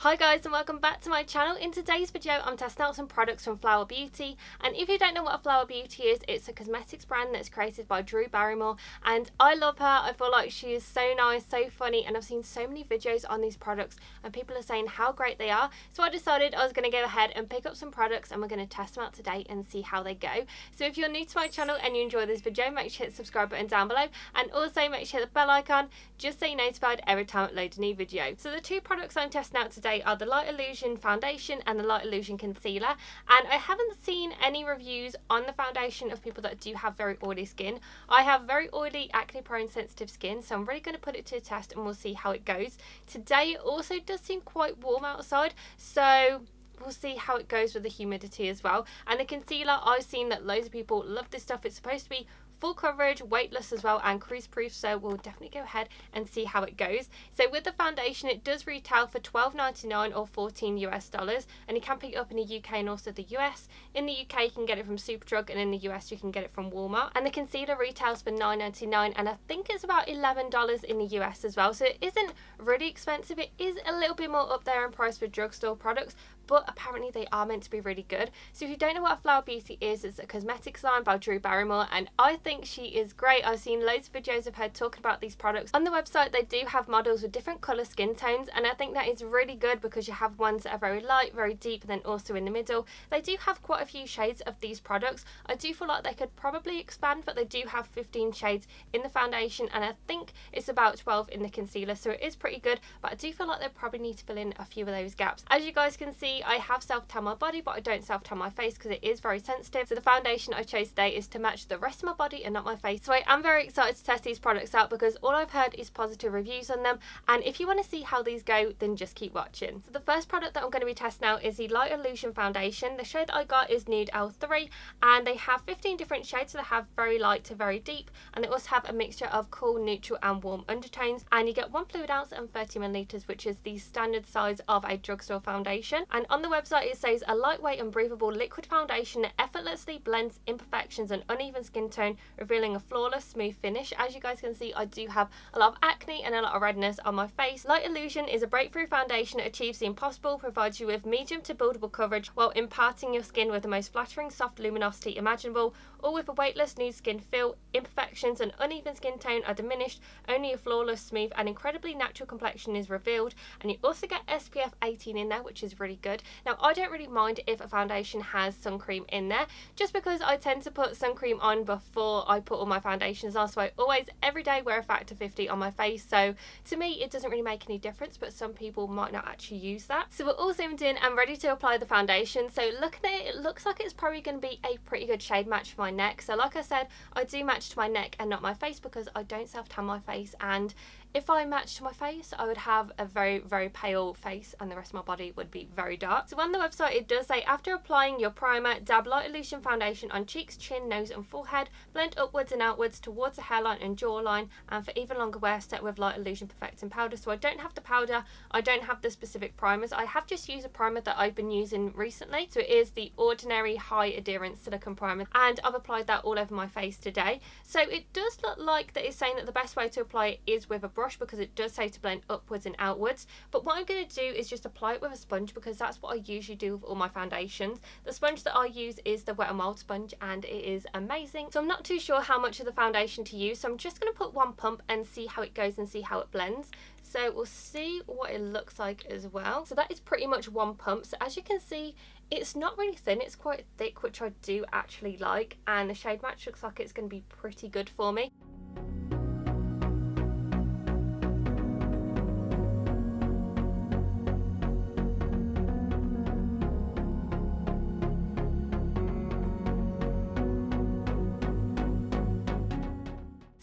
Hi guys and welcome back to my channel. In today's video I'm testing out some products from Flower Beauty, and if you don't know what a Flower Beauty is, it's a cosmetics brand that's created by Barrymore, and I love her. I feel like she is so nice, so funny, and I've seen so many videos on these products and people are saying how great they are, so I decided I was going to go ahead and pick up some products and we're going to test them out today and see how they go. So if you're new to my channel and you enjoy this video, make sure to hit the subscribe button down below, and also make sure to hit the bell icon just so you're notified every time I upload a new video. So the two products I'm testing out today are the Light Illusion foundation and the Light Illusion concealer, and I haven't seen any reviews on the foundation of people that do have very oily skin. I have very oily, acne prone, sensitive skin, so I'm really going to put it to a test and we'll see how it goes. Today it also does seem quite warm outside, so we'll see how it goes with the humidity as well. And the concealer, I've seen that loads of people love this stuff. It's supposed to be full coverage, weightless as well, and crease proof, so we'll definitely go ahead and see how it goes. So with the foundation, it does retail for $12.99 or $14 and you can pick it up in the UK and also the US. In the UK you can get it from Superdrug, and in the US you can get it from Walmart. And the concealer retails for $9.99 and I think it's about $11 in the US as well, so it isn't really expensive. It is a little bit more up there in price for drugstore products, but apparently they are meant to be really good. So if you don't know what a Flower Beauty is, it's a cosmetics line by Barrymore, and I think she is great. I've seen loads of videos of her talking about these products. On the website they do have models with different colour skin tones, and I think that is really good because you have ones that are very light, very deep, and then also in the middle. They do have quite a few shades of these products. I do feel like they could probably expand, but they do have 15 shades in the foundation and I think it's about 12 in the concealer, so it is pretty good, but I do feel like they probably need to fill in a few of those gaps. As you guys can see, I have self-tan my body, but I don't self-tan my face because it is very sensitive. So the foundation I chose today is to match the rest of my body and not my face. So I am very excited to test these products out because all I've heard is positive reviews on them, and if you want to see how these go, then just keep watching. So the first product that I'm going to be testing out is the Light Illusion foundation. The shade that I got is Nude L3, and they have 15 different shades. So they have very light to very deep, and they also have a mixture of cool, neutral and warm undertones, and you get 1 fluid ounce and 30 milliliters, which is the standard size of a drugstore foundation. And on the website it says a lightweight and breathable liquid foundation that effortlessly blends imperfections and uneven skin tone, revealing a flawless smooth finish. As you guys can see, I do have a lot of acne and a lot of redness on my face. Light Illusion is a breakthrough foundation that achieves the impossible, provides you with medium to buildable coverage while imparting your skin with the most flattering soft luminosity imaginable, all with a weightless nude skin feel. Imperfections and uneven skin tone are diminished, only a flawless, smooth and incredibly natural complexion is revealed, and you also get SPF 18 in there, which is really good. Now I don't really mind if a foundation has sun cream in there, just because I tend to put sun cream on before I put all my foundations on, so I always every day wear a factor 50 on my face, so to me it doesn't really make any difference, but some people might not actually use that. So we're all zoomed in and ready to apply the foundation. So looking at it, it looks like it's probably going to be a pretty good shade match for my neck. So like I said, I do match to my neck and not my face because I don't self-tan my face, and if I matched to my face I would have a very, very pale face and the rest of my body would be very dark. So on the website it does say, after applying your primer, dab Light Illusion foundation on cheeks, chin, nose and forehead, blend upwards and outwards towards the hairline and jawline, and for even longer wear, set with Light Illusion perfecting powder. So I don't have the powder, I don't have the specific primers, I have just used a primer that I've been using recently. So it is the Ordinary High Adherence Silicone primer, and I've applied that all over my face today. So it does look like that it's saying that the best way to apply it is with a brush, because it does say to blend upwards and outwards, but what I'm going to do is just apply it with a sponge because that's what I usually do with all my foundations. The sponge that I use is the Wet n Wild sponge and it is amazing. So I'm not too sure how much of the foundation to use, so I'm just going to put one pump and see how it goes and see how it blends. So we'll see what it looks like as well. So that is pretty much one pump. So as you can see, it's not really thin, it's quite thick, which I do actually like, and the shade match looks like it's going to be pretty good for me.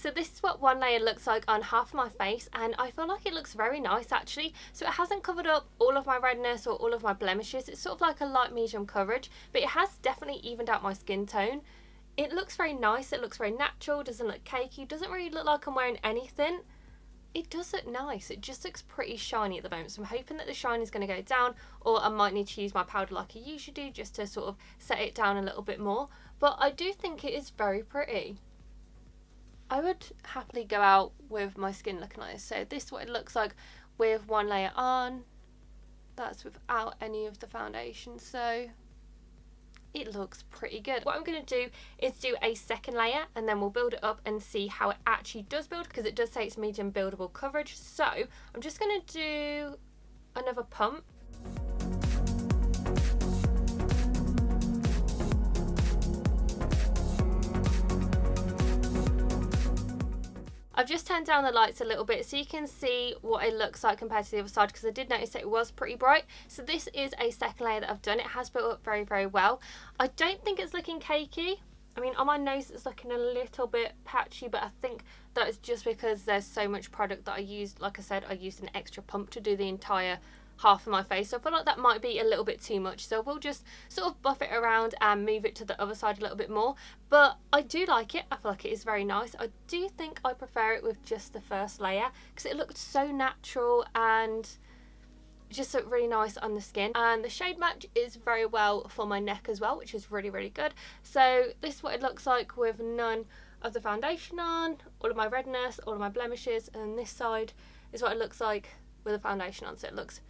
So this is what one layer looks like on half of my face, and I feel like it looks very nice actually. So it hasn't covered up all of my redness or all of my blemishes, it's sort of like a light medium coverage, but it has definitely evened out my skin tone. It looks very nice, it looks very natural, doesn't look cakey, doesn't really look like I'm wearing anything. It does look nice, it just looks pretty shiny at the moment, so I'm hoping that the shine is going to go down, or I might need to use my powder like I usually do just to sort of set it down a little bit more, but I do think it is very pretty. I would happily go out with my skin looking like this. So this is what it looks like with one layer on, that's without any of the foundation, so it looks pretty good. What I'm going to do is do a second layer and then we'll build it up and see how it actually does build, because it does say it's medium buildable coverage. So I'm just going to do another pump. I've just turned down the lights a little bit so you can see what it looks like compared to the other side, because I did notice that it was pretty bright. So this is a second layer that I've done. It has built up very, very well. I don't think it's looking cakey. I mean, on my nose it's looking a little bit patchy, but I think that is just because there's so much product that I used. Like I said, I used an extra pump to do the entire half of my face, so I feel like that might be a little bit too much, so we'll just sort of buff it around and move it to the other side a little bit more. But I do like it. I feel like it is very nice. I do think I prefer it with just the first layer because it looked so natural and just looked really nice on the skin, and the shade match is very well for my neck as well, which is really, really good. So this is what it looks like with none of the foundation on, all of my redness, all of my blemishes, and this side is what it looks like with the foundation on. So it looks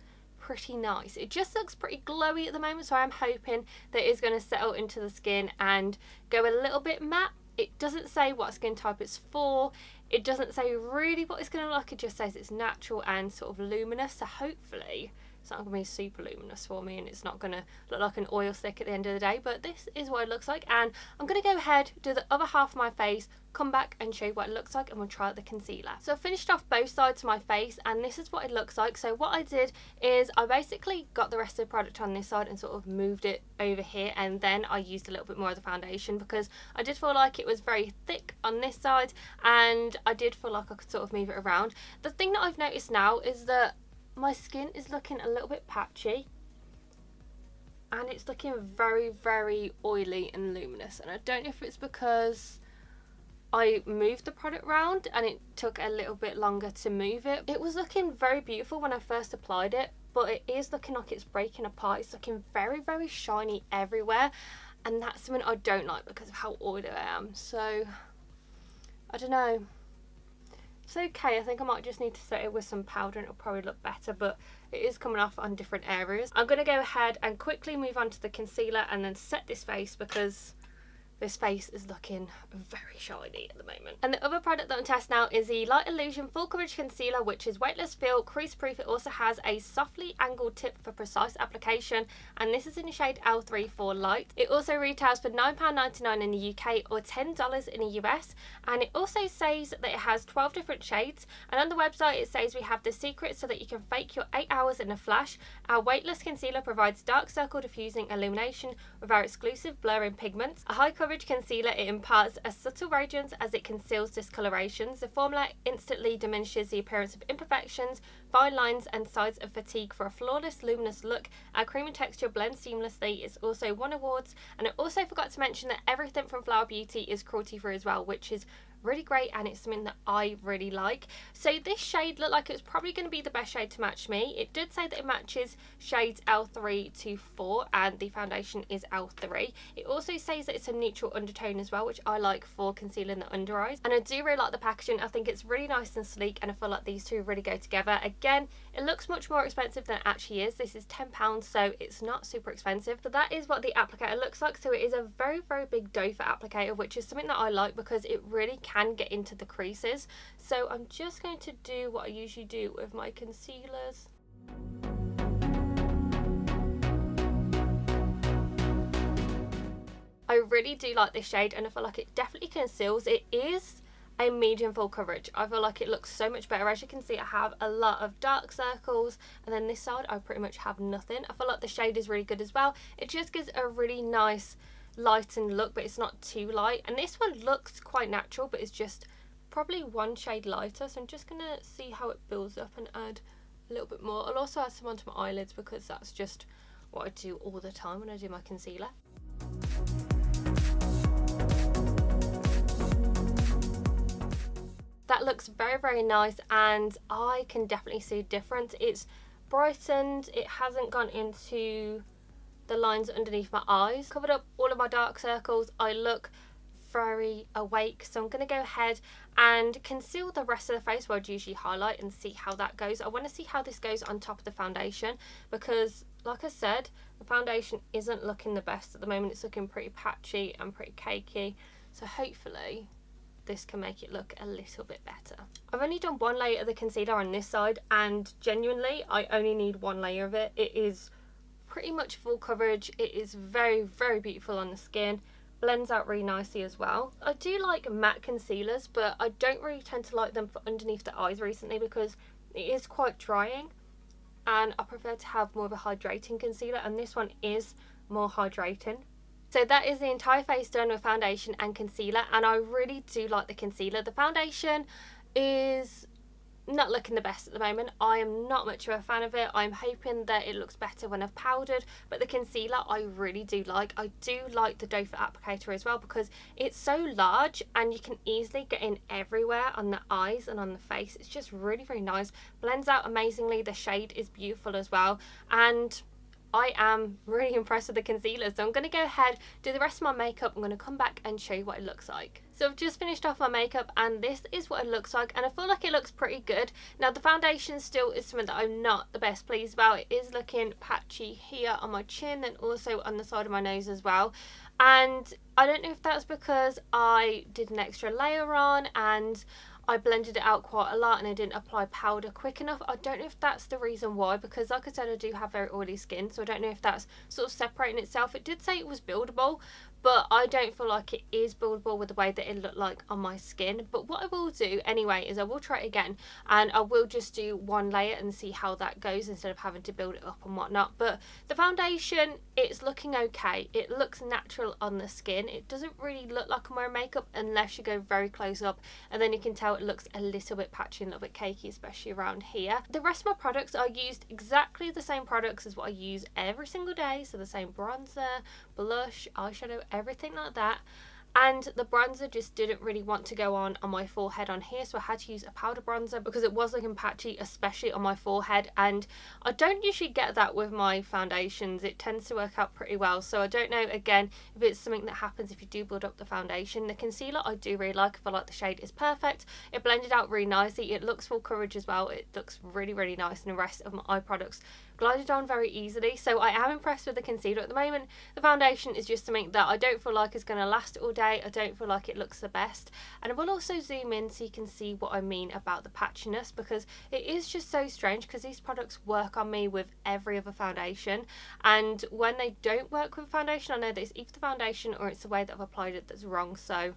pretty nice. It just looks pretty glowy at the moment, so I'm hoping that it's going to settle into the skin and go a little bit matte. It doesn't say what skin type it's for. It doesn't say really what it's going to look like. It just says it's natural and sort of luminous, so hopefully it's not going to be super luminous for me and it's not going to look like an oil slick at the end of the day. But this is what it looks like, and I'm going to go ahead, do the other half of my face, come back and show you what it looks like, and we'll try out the concealer. So I finished off both sides of my face and this is what it looks like. So what I did is I basically got the rest of the product on this side and sort of moved it over here, and then I used a little bit more of the foundation because I did feel like it was very thick on this side and I did feel like I could sort of move it around. The thing that I've noticed now is that my skin is looking a little bit patchy and it's looking very, very oily and luminous, and I don't know if it's because I moved the product around and it took a little bit longer to move it. It was looking very beautiful when I first applied it, but it is looking like it's breaking apart. It's looking very, very shiny everywhere, and that's something I don't like because of how oily I am. So I don't know. It's okay. I think I might just need to set it with some powder and it'll probably look better, but it is coming off on different areas. I'm going to go ahead and quickly move on to the concealer and then set this face because this face is looking very shiny at the moment. And the other product that I'm testing out is the Light Illusion Full Coverage Concealer, which is weightless feel, crease proof. It also has a softly angled tip for precise application, and this is in the shade L3 for light. It also retails for £9.99 in the UK or $10 in the US, and it also says that it has 12 different shades, and on the website it says we have the secret so that you can fake your 8 hours in a flash. Our weightless concealer provides dark circle diffusing illumination with our exclusive blurring pigments. A high coverage concealer, it imparts a subtle radiance as it conceals discolorations. The formula instantly diminishes the appearance of imperfections, fine lines and signs of fatigue for a flawless luminous look. Our creamy texture blends seamlessly. It's also won awards, and I also forgot to mention that everything from Flower Beauty is cruelty free as well, which is really great and it's something that I really like. So this shade looked like it was probably going to be the best shade to match me. It did say that it matches shades L3 to 4 and the foundation is L3. It also says that it's a neutral undertone as well, which I like for concealing the under eyes, and I do really like the packaging. I think it's really nice and sleek and I feel like these two really go together. Again, it looks much more expensive than it actually is. This is £10, so it's not super expensive. But that is what the applicator looks like. So it is a very, very big doe foot applicator, which is something that I like because it really can get into the creases. So I'm just going to do what I usually do with my concealers. I really do like this shade and I feel like it definitely conceals. It is a medium full coverage. I feel like it looks so much better. As you can see, I have a lot of dark circles, and then this side I pretty much have nothing. I feel like the shade is really good as well. It just gives a really nice lightened look, but it's not too light. And this one looks quite natural, but it's just probably one shade lighter. So I'm just gonna see how it builds up and add a little bit more. I'll also add some onto my eyelids because that's just what I do all the time when I do my concealer. That looks very, very nice, and I can definitely see a difference. It's brightened, it hasn't gone into the lines underneath my eyes, covered up all of my dark circles. I look very awake. So I'm going to go ahead and conceal the rest of the face where I'd usually highlight and see how that goes. I want to see how this goes on top of the foundation because, like I said, the foundation isn't looking the best at the moment. It's looking pretty patchy and pretty cakey. So hopefully this can make it look a little bit better. I've only done one layer of the concealer on this side, and genuinely I only need one layer of it. It is pretty much full coverage. It is very, very beautiful on the skin. Blends out really nicely as well. I do like matte concealers, but I don't really tend to like them for underneath the eyes recently because it is quite drying, and I prefer to have more of a hydrating concealer, and this one is more hydrating. So that is the entire face done with foundation and concealer, and I really do like the concealer. The foundation is not looking the best at the moment. I am not much of a fan of it. I'm hoping that it looks better when I've powdered, but the concealer I really do like. I do like the doe foot applicator as well because it's so large and you can easily get in everywhere on the eyes and on the face. It's just really, really nice. Blends out amazingly. The shade is beautiful as well, and I am really impressed with the concealer. So I'm going to go ahead, do the rest of my makeup. I'm going to come back and show you what it looks like. So I've just finished off my makeup and this is what it looks like, and I feel like it looks pretty good. Now the foundation still is something that I'm not the best pleased about. It is looking patchy here on my chin and also on the side of my nose as well. And I don't know if that's because I did an extra layer on and I blended it out quite a lot and I didn't apply powder quick enough. I don't know if that's the reason why, because like I said, I do have very oily skin, so I don't know if that's sort of separating itself. It did say it was buildable, but I don't feel like it is buildable with the way that it looked like on my skin. But what I will do anyway is I will try it again and I will just do one layer and see how that goes instead of having to build it up and whatnot. But the foundation, it's looking okay. It looks natural on the skin. It doesn't really look like I'm wearing makeup unless you go very close up, and then you can tell it looks a little bit patchy and a little bit cakey, especially around here. The rest of my products, I used exactly the same products as what I use every single day. So the same bronzer, blush, eyeshadow, everything like that. And the bronzer just didn't really want to go on my forehead on here, so I had to use a powder bronzer because it was looking patchy, especially on my forehead, and I don't usually get that with my foundations. It tends to work out pretty well, so I don't know again if it's something that happens if you do build up the foundation. The concealer I do really like. I feel like the shade is perfect. It blended out really nicely. It looks full coverage as well. It looks really, really nice, and the rest of my eye products glided on very easily, so I am impressed with the concealer at the moment. The foundation is just something that I don't feel like is going to last all day. I don't feel like it looks the best, and I will also zoom in so you can see what I mean about the patchiness, because it is just so strange because these products work on me with every other foundation, and when they don't work with foundation, I know that it's either the foundation or it's the way that I've applied it that's wrong. So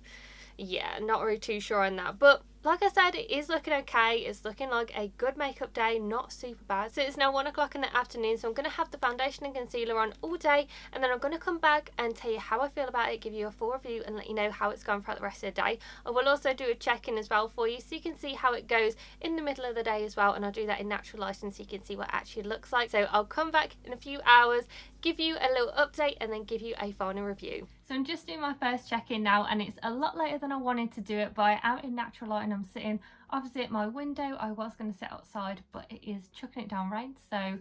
yeah, not really too sure on that, but like I said, it is looking okay. It's looking like a good makeup day, not super bad. So it's now 1 o'clock in the afternoon, so I'm going to have the foundation and concealer on all day, and then I'm going to come back and tell you how I feel about it, give you a full review and let you know how it's gone throughout the rest of the day. I will also do a check-in as well for you so you can see how it goes in the middle of the day as well, and I'll do that in natural lighting so you can see what it actually looks like. So I'll come back in a few hours, give you a little update and then give you a final review. So I'm just doing my first check-in now, and it's a lot later than I wanted to do it, but I am in natural light and I'm sitting opposite my window. I was going to sit outside, but it is chucking it down rain, so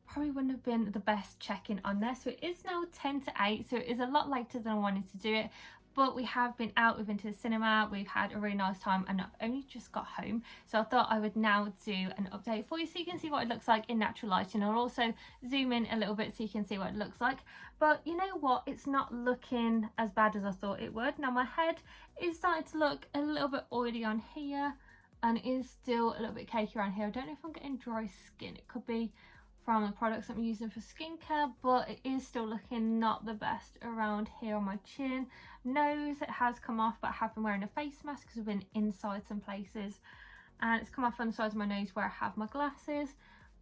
probably wouldn't have been the best check-in on there. So it is now 10 to 8, so it is a lot later than I wanted to do it. But we have been out, we've been to the cinema, we've had a really nice time, and I've only just got home. So I thought I would now do an update for you so you can see what it looks like in natural light, and I'll also zoom in a little bit so you can see what it looks like. But you know what, it's not looking as bad as I thought it would. Now my head is starting to look a little bit oily on here, and it is still a little bit cakey around here. I don't know if I'm getting dry skin. It could be from the products I'm using for skincare, but it is still looking not the best around here on my chin. Nose, it has come off, but I have been wearing a face mask because I've been inside some places, and it's come off on the sides of my nose where I have my glasses,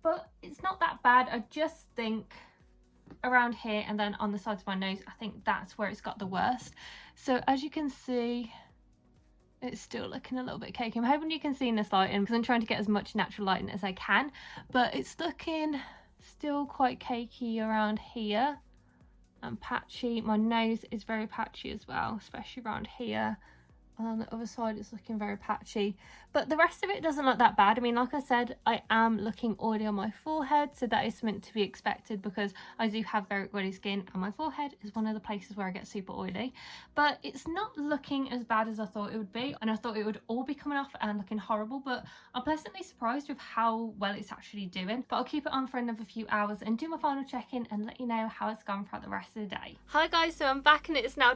but it's not that bad. I just think around here and then on the sides of my nose, I think that's where it's got the worst. So as you can see, it's still looking a little bit cakey. I'm hoping you can see in this lighting because I'm trying to get as much natural lighting as I can, but it's looking still quite cakey around here and patchy. My nose is very patchy as well, especially around here and on the other side it's looking very patchy, but the rest of it doesn't look that bad. I mean, like I said, I am looking oily on my forehead, so that is something to be expected because I do have very oily skin and my forehead is one of the places where I get super oily. But it's not looking as bad as I thought it would be, and I thought it would all be coming off and looking horrible, but I'm pleasantly surprised with how well it's actually doing. But I'll keep it on for another few hours and do my final check-in and let you know how it's gone throughout the rest of the day. Hi guys, so I'm back and it's now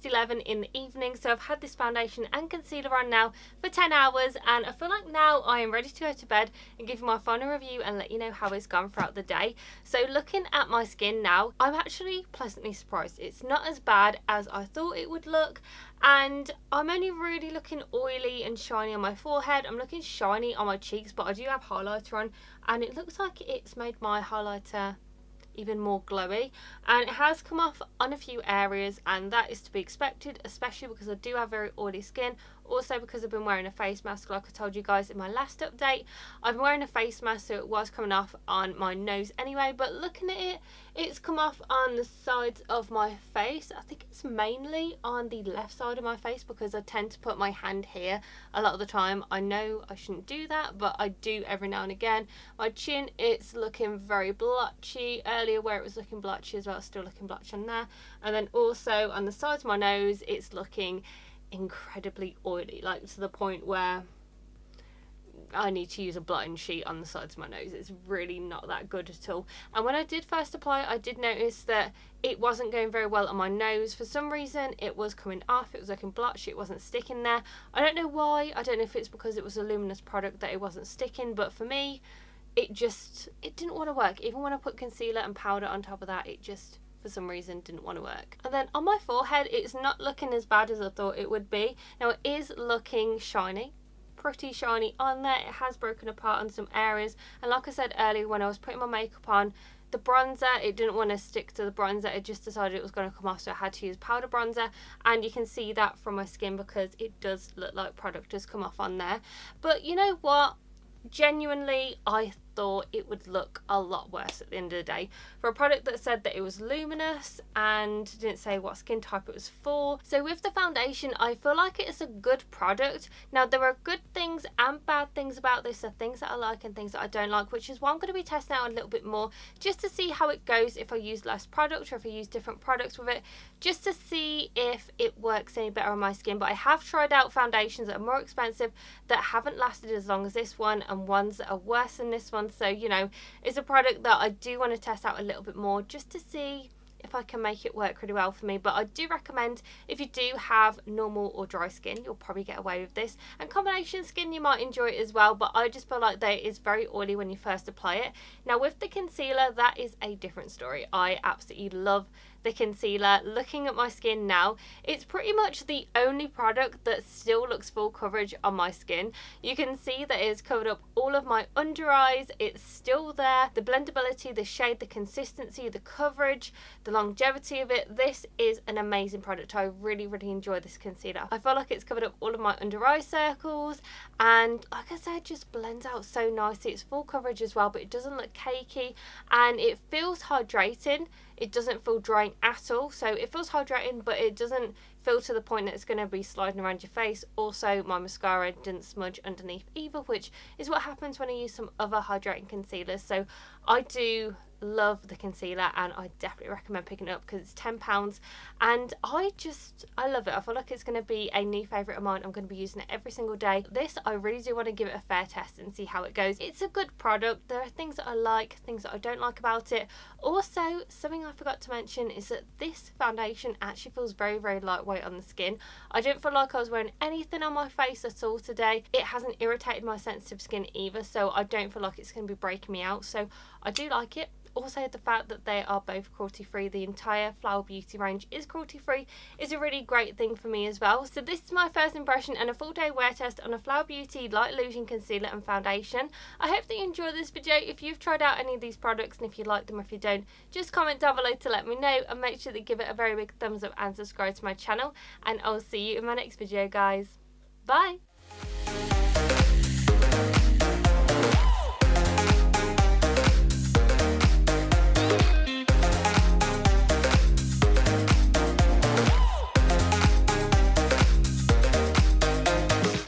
11 in the evening, so I've had this foundation and concealer on now for 10 hours and I feel like now I am ready to go to bed and give you my final review and let you know how it's gone throughout the day. So looking at my skin now, I'm actually pleasantly surprised. It's not as bad as I thought it would look, and I'm only really looking oily and shiny on my forehead. I'm looking shiny on my cheeks, but I do have highlighter on and it looks like it's made my highlighter even more glowy, and it has come off on a few areas, and that is to be expected, especially because I do have very oily skin. Also because I've been wearing a face mask, like I told you guys in my last update. I've been wearing a face mask, so it was coming off on my nose anyway, but looking at it, it's come off on the sides of my face. I think it's mainly on the left side of my face because I tend to put my hand here a lot of the time. I know I shouldn't do that, but I do every now and again. My chin, it's looking very blotchy. Earlier where it was looking blotchy as well, it's still looking blotchy on there. And then also on the sides of my nose, it's looking incredibly oily, like to the point where I need to use a blotting sheet on the sides of my nose. It's really not that good at all. And when I did first apply, I did notice that it wasn't going very well on my nose. For some reason it was coming off, it was looking blotchy, it wasn't sticking there. I don't know why. I don't know if it's because it was a luminous product that it wasn't sticking, but for me it didn't want to work. Even when I put concealer and powder on top of that, it just for some reason didn't want to work. And then on my forehead, it's not looking as bad as I thought it would be. Now it is looking shiny, pretty shiny on there. It has broken apart on some areas, and like I said earlier, when I was putting my makeup on, the bronzer, it didn't want to stick to the bronzer. It just decided it was going to come off, so I had to use powder bronzer, and you can see that from my skin because it does look like product has come off on there. But you know what? Genuinely, I thought it would look a lot worse at the end of the day. For a product that said that it was luminous and didn't say what skin type it was for. So with the foundation, I feel like it is a good product. Now there are good things and bad things about this. There are things that I like and things that I don't like, which is why I'm going to be testing out a little bit more just to see how it goes if I use less product or if I use different products with it, just to see if it works any better on my skin. But I have tried out foundations that are more expensive that haven't lasted as long as this one, and ones that are worse than this one. So, you know, it's a product that I do want to test out a little bit more just to see if I can make it work pretty well for me. But I do recommend, if you do have normal or dry skin, you'll probably get away with this, and combination skin, you might enjoy it as well. But I just feel like that it is very oily when you first apply it. Now with the concealer, that is a different story. I absolutely love the concealer. Looking at my skin now, it's pretty much the only product that still looks full coverage on my skin. You can see that it's covered up all of my under eyes. It's still there. The blendability, the shade, the consistency, the coverage, the longevity of it. This is an amazing product. I really enjoy this concealer. I feel like it's covered up all of my under eye circles, and like I said, it just blends out so nicely. It's full coverage as well, but it doesn't look cakey, and it feels hydrating. It doesn't feel drying at all. So it feels hydrating, but it doesn't feel to the point that it's going to be sliding around your face. Also, my mascara didn't smudge underneath either, which is what happens when I use some other hydrating concealers. So I do love the concealer, and I definitely recommend picking it up because it's £10, and I love it. I feel like it's going to be a new favourite of mine. I'm going to be using it every single day. This, I really do want to give it a fair test and see how it goes. It's a good product. There are things that I like, things that I don't like about it. Also, something I forgot to mention is that this foundation actually feels very lightweight on the skin. I didn't feel like I was wearing anything on my face at all today. It hasn't irritated my sensitive skin either, so I don't feel like it's going to be breaking me out. So I do like it. Also, the fact that they are both cruelty free, the entire Flower Beauty range is cruelty free, is a really great thing for me as well. So this is my first impression and a full day wear test on a Flower Beauty Light Illusion Concealer and Foundation. I hope that you enjoyed this video. If you've tried out any of these products, and if you like them or if you don't, just comment down below to let me know, and make sure that you give it a very big thumbs up and subscribe to my channel, and I'll see you in my next video, guys. Bye!